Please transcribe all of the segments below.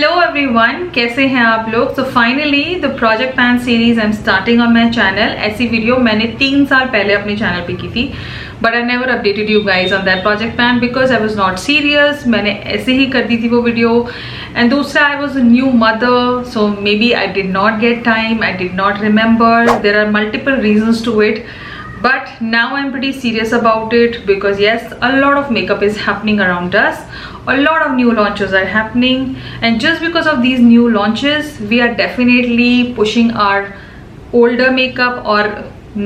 Hello everyone, कैसे हैं आप लोग। So finally the project pan series I am starting on my channel. ऐसी वीडियो मैंने 3 साल पहले अपने चैनल पे की थी, but I never updated you guys on that project pan because I was not serious. मैंने ऐसे ही कर दी थी वो वीडियो। एंड दूसरा, I was a new mother, so may be I did not get time, I did not remember, there are multiple reasons to it. But now I'm pretty serious about it because yes, a lot of makeup is happening around us. A lot of new launches are happening, and just because of these new launches, we are definitely pushing our older makeup or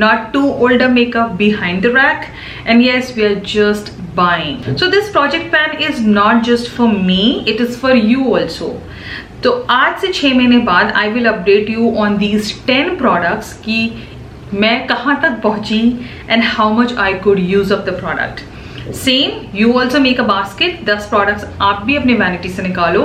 not too older makeup behind the rack. And yes, we are just buying. So this project pan is not just for me, it is for you also. तो आज से 6 महीने बाद I will update you on these 10 products कि मैं कहाँ तक पहुँची and how much I could use of the product. Same, you also make a basket. 10 products आप भी अपने vanity से निकालो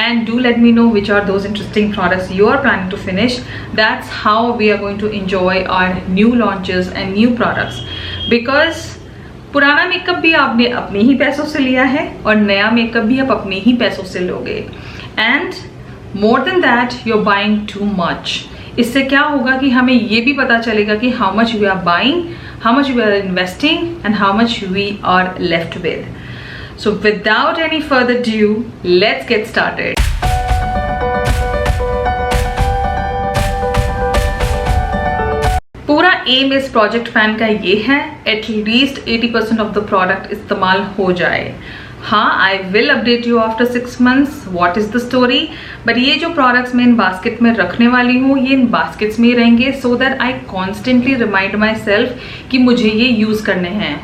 and do let me know which are those interesting products you are planning to finish. That's how we are going to enjoy our new launches and new products. Because पुराना makeup भी आपने अपने ही पैसों से लिया है और नया मेकअप भी आप अपने ही पैसों से लोगे. And more than that, you're buying too much. इससे क्या होगा कि हमें ये भी पता चलेगा कि how much we are buying, how much we are investing and how much we are left with. So without any further due, let's get started. पूरा एम इस प्रोजेक्ट पैन का ये है एटलीस्ट 80% ऑफ द प्रोडक्ट इस्तेमाल हो जाए. हाँ, I will update you after 6 months what is the story. But ये जो प्रोडक्ट्स मैं इन बास्केट में रखने वाली हूँ, ये इन बास्केट्स में ही रहेंगे so that I constantly remind my self कि मुझे ये यूज़ करने हैं.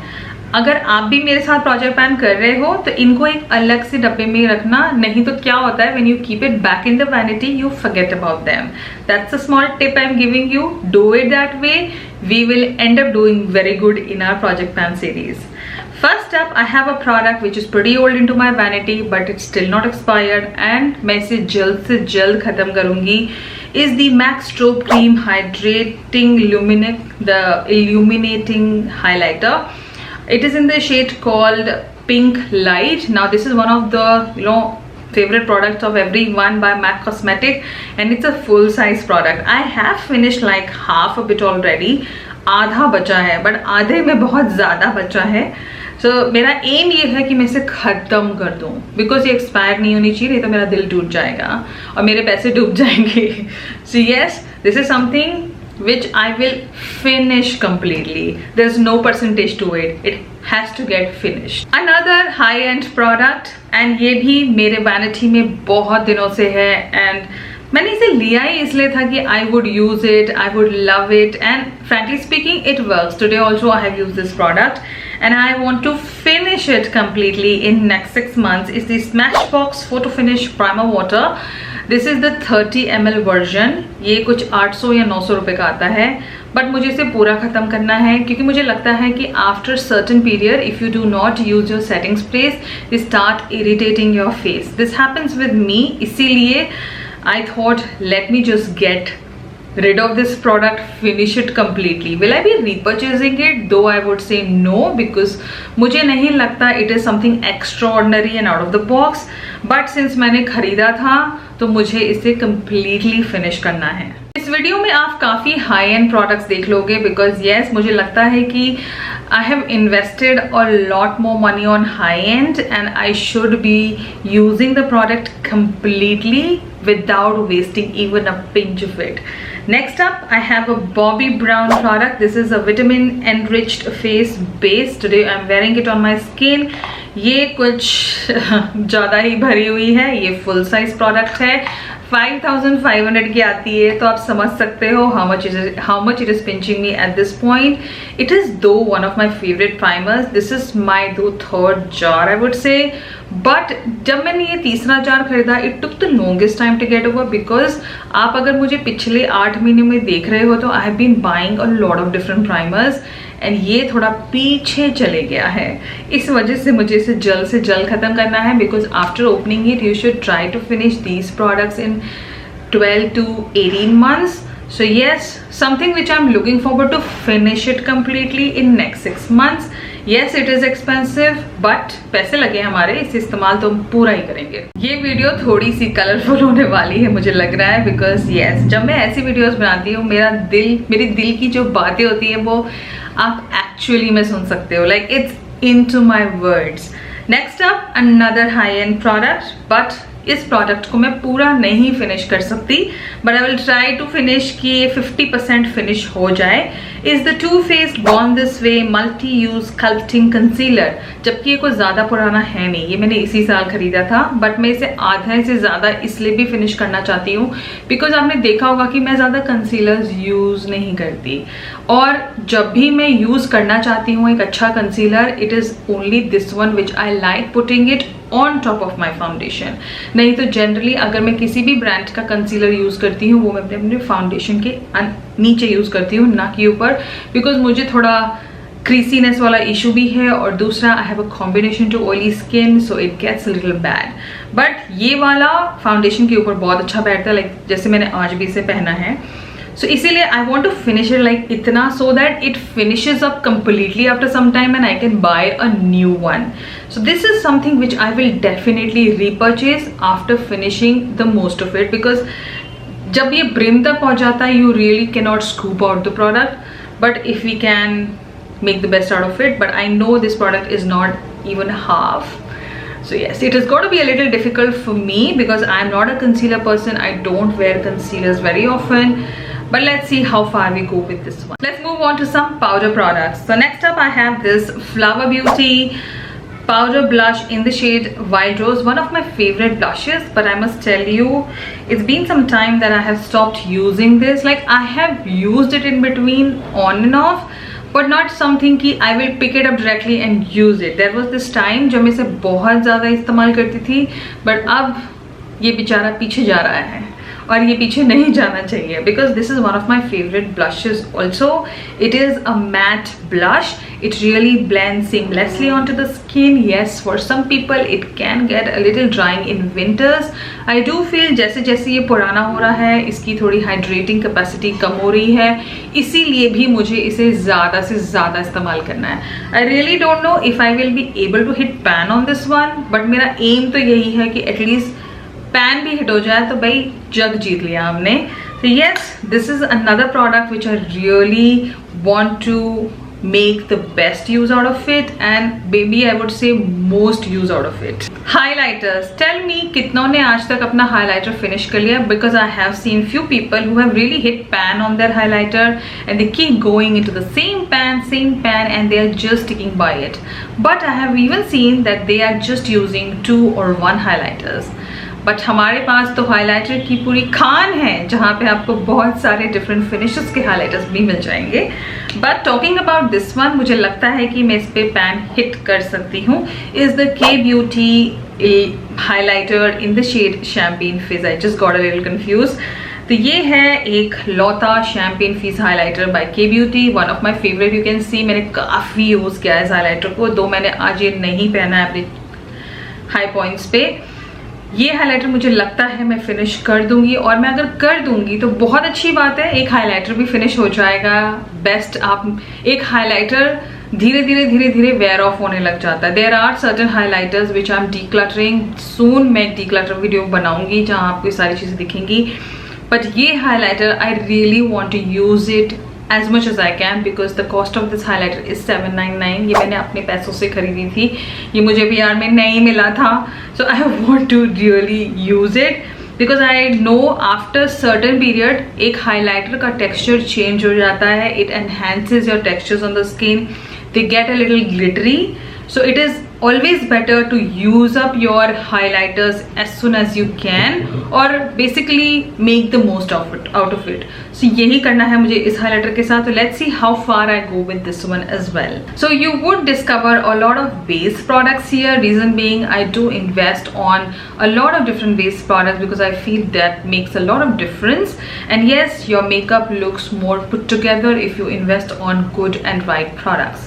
अगर आप भी मेरे साथ प्रोजेक्ट प्लान कर रहे हो तो इनको एक अलग से डब्बे में रखना, नहीं तो क्या होता है, when you keep it back in the vanity you forget about them. That's a small tip I am giving you. Do it that way, we will end up doing very good in our project plan series. First up, I have a product which is pretty old into my vanity, but it's still not expired, and मैं इसे जल्द से जल्द खत्म करूँगी. Is the MAC Strobe Cream Hydrating the Illuminating Highlighter. It is in the shade called Pink Light. Now this is one of the favorite products of everyone by MAC Cosmetic, and it's a full size product. I have finished like half of it already. आधा बचा है, but आधे में बहुत ज़्यादा बचा है. सो मेरा एम ये है कि मैं इसे ख़त्म कर दूँ बिकॉज ये एक्सपायर नहीं होनी चाहिए, नहीं तो मेरा दिल टूट जाएगा और मेरे पैसे डूब जाएंगे. So yes, this is something which I will finish completely. There's no percentage to it. It has to get finished. Another high-end product, and ये भी मेरे vanity में बहुत दिनों से है, and मैंने इसे लिया ही इसलिए था कि I would use it, I would love it, and frankly speaking, it works. Today also I have used this product, and I want to finish it completely in next 6 months. It's the Smashbox Photo Finish Primer Water. This is the 30 ml version. ये कुछ 800 या 900 रुपए का आता है, but मुझे इसे पूरा ख़त्म करना है क्योंकि मुझे लगता है कि after certain period if you do not use your setting स्प्रेस, they start irritating your face. This happens with me. इसीलिए I thought, let me just get rid of this product, finish it completely. Will I be repurchasing it? Though I would say no, because मुझे नहीं लगता it is something extraordinary and out of the box. But since मैंने खरीदा था तो मुझे इसे completely finish करना है. इस वीडियो में आप काफ़ी हाई एंड प्रोडक्ट्स देख लोगे बिकॉज येस, मुझे लगता है कि I have invested a lot more money on high and and I should be using the product completely without wasting even a pinch of it. Next up, I have a Bobbi Brown product. This is a vitamin enriched face base. Today I'm wearing it on my skin. ये कुछ ज़्यादा ही भरी हुई है. ये full size product है. 5500 की आती है, तो आप समझ सकते हो how much it is pinching me at this point. It is though one of my favorite primers. This is my third jar I would say. But जब मैंने ये तीसरा जार खरीदा, it took the longest time to get over because आप अगर मुझे पिछले 8 महीने में देख रहे हो तो I have been buying a lot of different primers and ये थोड़ा पीछे चले गया है. इस वजह से मुझे इसे जल्द से जल्द ख़त्म करना है because after opening it you should try to finish these products in 12 to 18 months. So yes, something which I'm looking forward to finish it completely in next 6 months. Yes it is expensive but पैसे लगे हमारे, इसे इस्तेमाल तो हम पूरा ही करेंगे। ये वीडियो थोड़ी सी कलरफुल होने वाली है मुझे लग रहा है, बिकॉज येस जब मैं ऐसी वीडियोस बनाती हूँ मेरी दिल की जो बातें होती है वो आप एक्चुअली में सुन सकते हो, like it's into my words. Next up another high end product, but इस प्रोडक्ट को मैं पूरा नहीं फिनिश कर सकती, but I will try to finish कि ये 50% फिनिश हो जाए। Is the too faced born this way multi use sculpting concealer. जबकि ये कुछ ज़्यादा पुराना है नहीं, ये मैंने इसी साल खरीदा था, बट मैं इसे आधा से ज़्यादा इसलिए भी फिनिश करना चाहती हूँ बिकॉज आपने देखा होगा कि मैं ज़्यादा कंसीलर्स यूज़ नहीं करती, और जब भी मैं यूज़ करना चाहती हूँ एक अच्छा concealer, it is only this one which I like putting it on top of my foundation. नहीं तो जनरली अगर मैं किसी भी ब्रांड का कंसीलर यूज़ करती हूँ वो मैं अपने फाउंडेशन के नीचे यूज़ करती हूँ, ना कि ऊपर, बिकॉज मुझे थोड़ा क्रीसीनेस वाला इशू भी है, और दूसरा I have a combination to oily skin so it gets little bad. But ये वाला फाउंडेशन के ऊपर बहुत अच्छा बैठता है, लाइक जैसे मैंने आज भी इसे पहना है। So इसीलिए I want to finish it like इतना so that it finishes up completely after some time and I can buy a new one. So this is something which I will definitely repurchase after finishing the most of it, because जब ये brim तक पहुँच जाता है you really cannot scoop out the product, but if we can make the best out of it, but I know this product is not even half. So yes, it is going to be a little difficult for me because I am not a concealer person. I don't wear concealers very often. But let's see how far we go with this one. Let's move on to some powder products. So next up I have this Flower Beauty powder blush in the shade Wild Rose, one of my favorite blushes, but I must tell you it's been some time that I have stopped using this. Like I have used it in between on and off, but not something कि I will pick it up directly and use it. There was this time जब मैं इसे बहुत ज़्यादा इस्तेमाल करती थी, but अब ये बेचारा पीछे जा रहा है, और ये पीछे नहीं जाना चाहिए, because this is one of my favorite blushes also. It is a matte blush. It really blends seamlessly onto the skin. Yes, for some people it can get a little drying in winters. I do feel जैसे जैसे ये पुराना हो रहा है इसकी थोड़ी hydrating capacity कम हो रही है, इसीलिए भी मुझे इसे ज़्यादा से ज़्यादा इस्तेमाल करना है। I really don't know if I will be able to hit pan on this one, but मेरा aim तो यही है कि at least पैन भी हिट हो जाए तो भाई जग जीत लिया हमने। So yes, this is another product which I really want to make the best use out of it, and maybe I would say most use out of it. Highlighters. Tell me कितनों ने आज तक अपना highlighter finish कर लिया, because I have seen few people who have really hit pan on their highlighter and they keep going into the same pan and they are just sticking by it. But I have even seen that they are just using 2 or 1 highlighters. But हमारे पास तो highlighter की पूरी खान है, जहाँ पे आपको बहुत सारे डिफरेंट फिनिशेस के हाइलाइटर्स भी मिल जाएंगे। But talking about this one, मुझे लगता है कि मैं इस पे पैन हिट कर सकती हूँ। Is the K beauty highlighter in the shade champagne fizz. I just got a little confuse. तो ये है एक लौता champagne fizz highlighter by K beauty, one of my favourite. You can see मैंने काफ़ी यूज़ किया है इस हाइलाइटर को, दो मैंने आज ये नहीं पहना है अपने हाई पॉइंट्स पे। ये हाइलाइटर मुझे लगता है मैं फिनिश कर दूंगी, और मैं अगर कर दूंगी तो बहुत अच्छी बात है, एक हाइलाइटर भी फिनिश हो जाएगा। बेस्ट आप एक हाइलाइटर धीरे धीरे वेयर ऑफ होने लग जाता है। There are certain highlighters which I am decluttering soon. मैं एक डीक्लटर वीडियो बनाऊंगी जहाँ आपको ये सारी चीज़ें दिखेंगी, बट ये highlighter I really want to use it as much as I can because the cost of this highlighter is $7.99. ये मैंने अपने पैसों से खरीदी थी, ये मुझे VR में नहीं मिला था। So I want to really use it because I know after certain period एक highlighter का texture change हो जाता है, it enhances your textures on the skin, they get a little glittery. So it is always better to use up your highlighters as soon as you can, or basically make the most of it out of it. So यही करना है मुझे इस highlighter के साथ। तो let's see how far I go with this one as well. So you would discover a lot of base products here. Reason being, I do invest on a lot of different base products because I feel that makes a lot of difference. And yes, your makeup looks more put together if you invest on good and right products.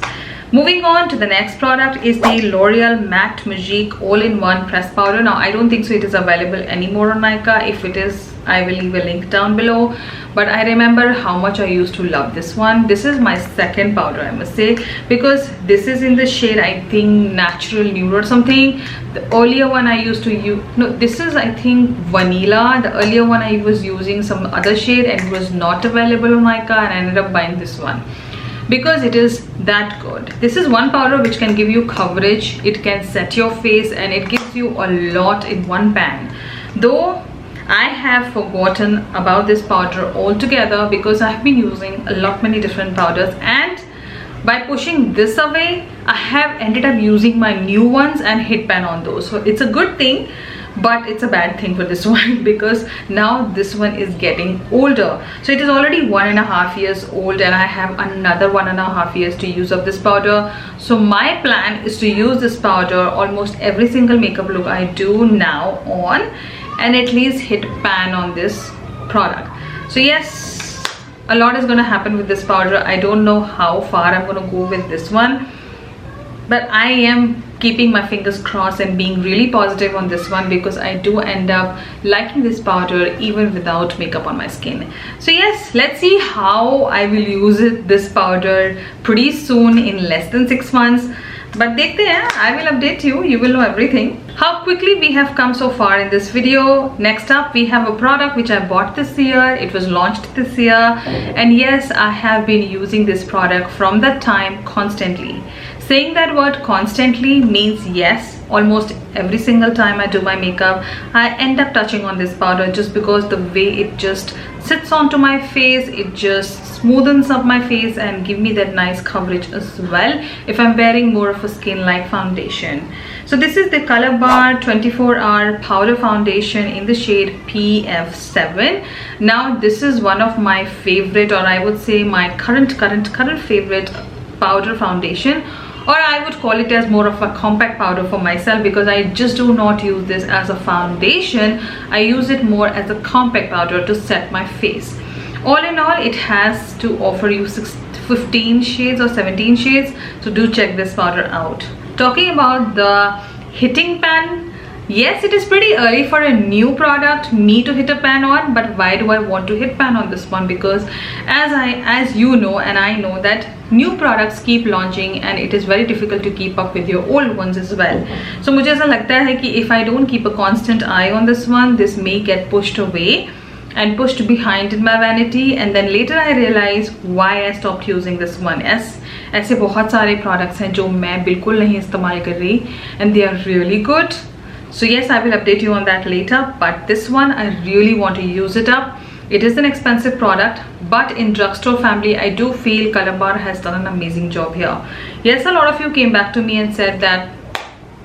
Moving on to the next product is the L'Oreal Matte Magique All-in-One Press Powder. Now I don't think so it is available anymore on Nykaa. If it is, I will leave a link down below. But I remember how much I used to love this one. This is my second powder, I must say, because this is in the shade, I think, Natural Nude or something. The earlier one I used to use, no, this is I think Vanilla. The earlier one I was using some other shade and it was not available on Nykaa, and I ended up buying this one because it is that good. This is one powder which can give you coverage, it can set your face, and it gives you a lot in one pan. Though I have forgotten about this powder altogether because I have been using a lot many different powders, and by pushing this away I have ended up using my new ones and hit pan on those. So it's a good thing, but it's a bad thing for this one because now this one is getting older. So it is already 1.5 years old and I have another 1.5 years to use up this powder. So my plan is to use this powder almost every single makeup look I do now on, and at least hit pan on this product. So yes, a lot is going to happen with this powder. I don't know how far I'm going to go with this one, but I am keeping my fingers crossed and being really positive on this one because I do end up liking this powder even without makeup on my skin. So yes, let's see how I will use this powder pretty soon, in less than 6 months. But dekhte hain, I will update you, you will know everything. How quickly we have come so far in this video. Next up, we have a product which I bought this year. It was launched this year, and yes, I have been using this product from that time constantly. Saying that word constantly means yes, almost every single time I do my makeup I end up touching on this powder, just because the way it just sits onto my face, it just smoothens up my face and give me that nice coverage as well if I'm wearing more of a skin like foundation. So this is the Color Bar 24-hour powder foundation in the shade PF7. Now this is one of my favorite, or I would say my current favorite powder foundation, or I would call it as more of a compact powder for myself, because I just do not use this as a foundation. I use it more as a compact powder to set my face. All in all, it has to offer you 15 shades or 17 shades, so do check this powder out. Talking about the hitting pan, yes, it is pretty early for a new product me to hit a pan on, but why do I want to hit pan on this one? Because as you know and I know that new products keep launching and it is very difficult to keep up with your old ones as well. So मुझे ऐसा लगता है कि if I don't keep a constant eye on this one, this may get pushed away and pushed behind in my vanity, and then later I realize why I stopped using this one. ऐसे बहुत सारे products हैं जो मैं बिल्कुल नहीं इस्तेमाल कर रही, and they are really good. So yes, I will update you on that later, but this one I really want to use it up. It is an expensive product, but in drugstore family I do feel Color Bar has done an amazing job here. Yes, a lot of you came back to me and said that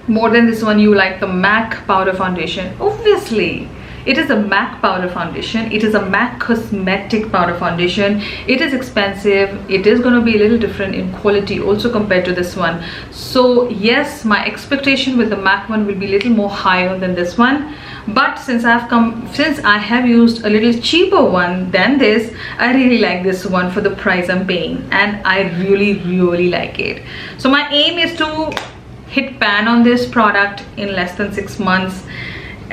more than this one you like the MAC powder foundation. Obviously it is a MAC powder foundation, it is a MAC cosmetic powder foundation. It is expensive, it is going to be a little different in quality also compared to this one. So yes, my expectation with the MAC one will be a little more higher than this one, but since I have used a little cheaper one than this, I really like this one for the price I'm paying, and I really like it. So my aim is to hit pan on this product in less than 6 months.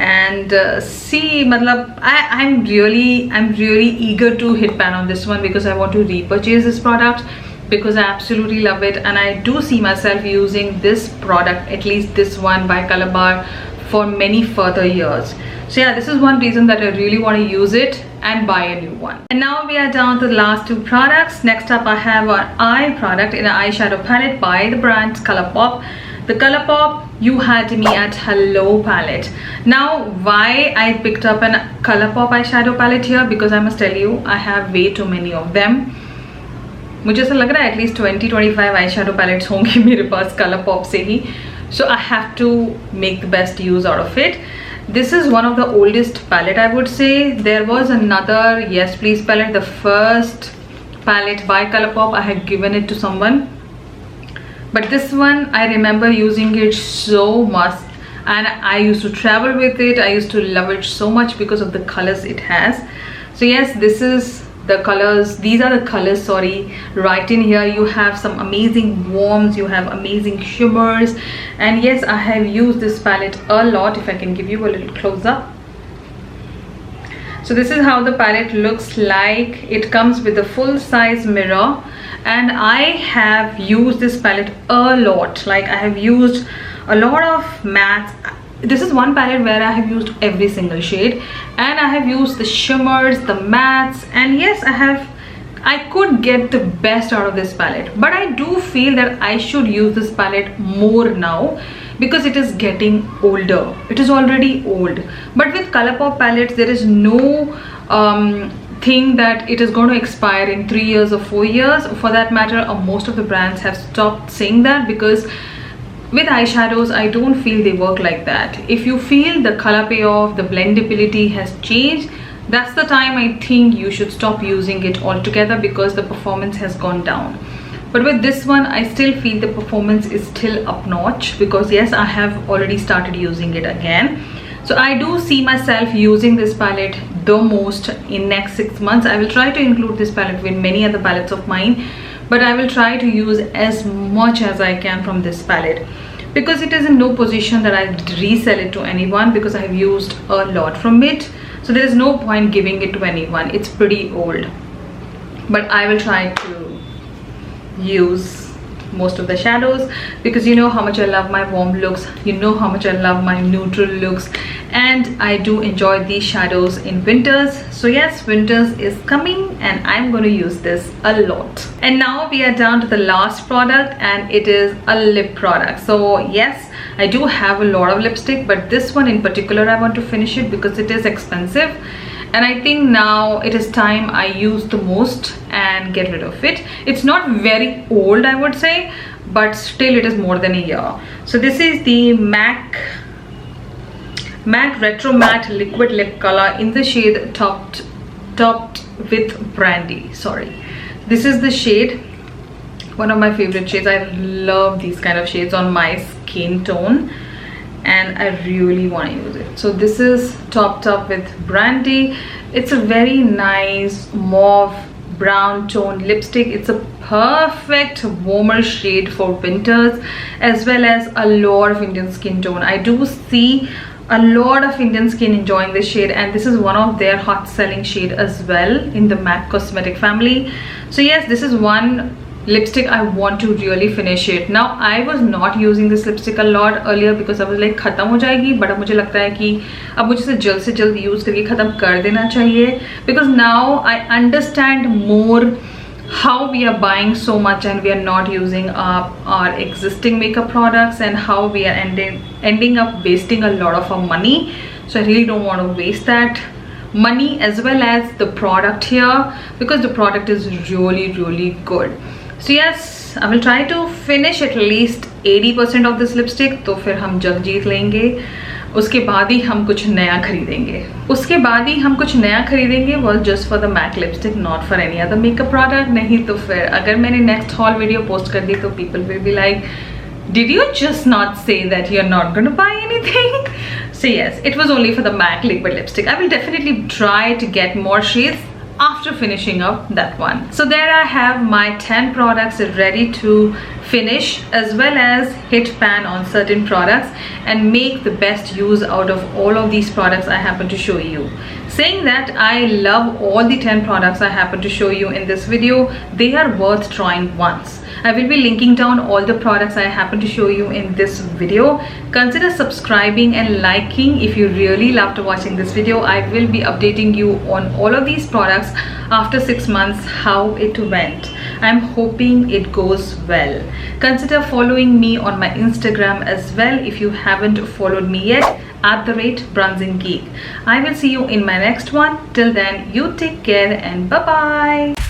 And see, I'm really eager to hit pan on this one because I want to repurchase this product because I absolutely love it, and I do see myself using this product, at least this one by Color Bar, for many further years. So yeah, this is one reason that I really want to use it and buy a new one. And now we are down to the last 2 products. Next up I have an eye product in an eyeshadow palette by the brand ColourPop. The ColourPop You Had Me at Hello palette. Now why I picked up an ColourPop eyeshadow palette here, because I must tell you I have way too many of them. मुझे ऐसा लग रहा है at least 20-25 eyeshadow palettes होंगे मेरे पास ColourPop से ही. So I have to make the best use out of it. This is one of the oldest palette, I would say. There was another Yes Please palette, the first palette by ColourPop. I had given it to someone, but this one I remember using it so much, and I used to travel with it. I used to love it so much because of the colors it has. So yes, this is the colors, these are the colors, sorry, right in here. You have some amazing warms, you have amazing shimmers, and yes, I have used this palette a lot. If I can give you a little close up. So this is how the palette looks like. It comes with a full size mirror, and I have used this palette a lot. Like, I have used a lot of mattes. This is one palette where I have used every single shade, and I have used the shimmers, the mattes, and yes, I could get the best out of this palette. But I do feel that I should use this palette more now, because it is getting older. It is already old. But with Colourpop palettes, there is no thing that it is going to expire in 3 years or 4 years. For that matter, most of the brands have stopped saying that, because with eyeshadows, I don't feel they work like that. If you feel the color payoff, the blendability has changed, that's the time I think you should stop using it altogether, because the performance has gone down. But with this one, I still feel the performance is still up notch, because yes, I have already started using it again. So I do see myself using this palette the most in next 6 months. I will try to include this palette with many other palettes of mine, but I will try to use as much as I can from this palette, because it is in no position that I resell it to anyone, because I have used a lot from it. So there is no point giving it to anyone. It's pretty old. But I will try to use most of the shadows, because you know how much I love my warm looks, you know how much I love my neutral looks, and I do enjoy these shadows in winters. So yes, winters is coming, and I'm going to use this a lot. And now we are down to the last product, and it is a lip product. So yes, I do have a lot of lipstick, but this one in particular I want to finish it because it is expensive, and I think now it is time I use the most and get rid of it. It's not very old, I would say, but still it is more than a year. So this is the MAC Retro Matte Liquid Lip Color in the shade topped with Brandy. Sorry, this is the shade, one of my favorite shades. I love these kind of shades on my skin tone, and I really want to use it. So this is topped up with Brandy. It's a very nice mauve brown tone lipstick. It's a perfect warmer shade for winters, as well as a lot of Indian skin tone. I do see a lot of Indian skin enjoying this shade, and this is one of their hot selling shade as well in the MAC Cosmetic family. So yes, this is one lipstick I want to really finish it. Now I was not using this lipstick a lot earlier, because I was like खत्म हो जाएगी, but अब मुझे लगता है कि अब मुझे इसे जल्द से जल्द यूज करके खत्म कर देना चाहिए, because now I understand more how we are buying so much and we are not using up our existing makeup products, and how we are ending up wasting a lot of our money. So I really don't want to waste that money as well as the product here, because the product is really good. So yes, I will try to finish at least 80% of this lipstick. तो फिर हम जग जीत लेंगे, उसके बाद ही हम कुछ नया खरीदेंगे well, just for the MAC lipstick, not for any other makeup product. नहीं तो फिर अगर मैंने next haul video post कर दी तो people will be like, did you just not say that you're not going to buy anything? So yes, it was only for the MAC liquid lipstick. I will definitely try to get more shades after finishing up that one. So there I have my 10 products ready to finish, as well as hit pan on certain products and make the best use out of all of these products I happen to show you. Saying that, I love all the 10 products I happen to show you in this video. They are worth trying once. I will be linking down all the products I happen to show you in this video. Consider subscribing and liking if you really loved watching this video. I will be updating you on all of these products after 6 months how it went. I'm hoping it goes well. Consider following me on my Instagram as well if you haven't followed me yet, @BrunzinGeek. I will see you in my next one. Till then, you take care and bye bye.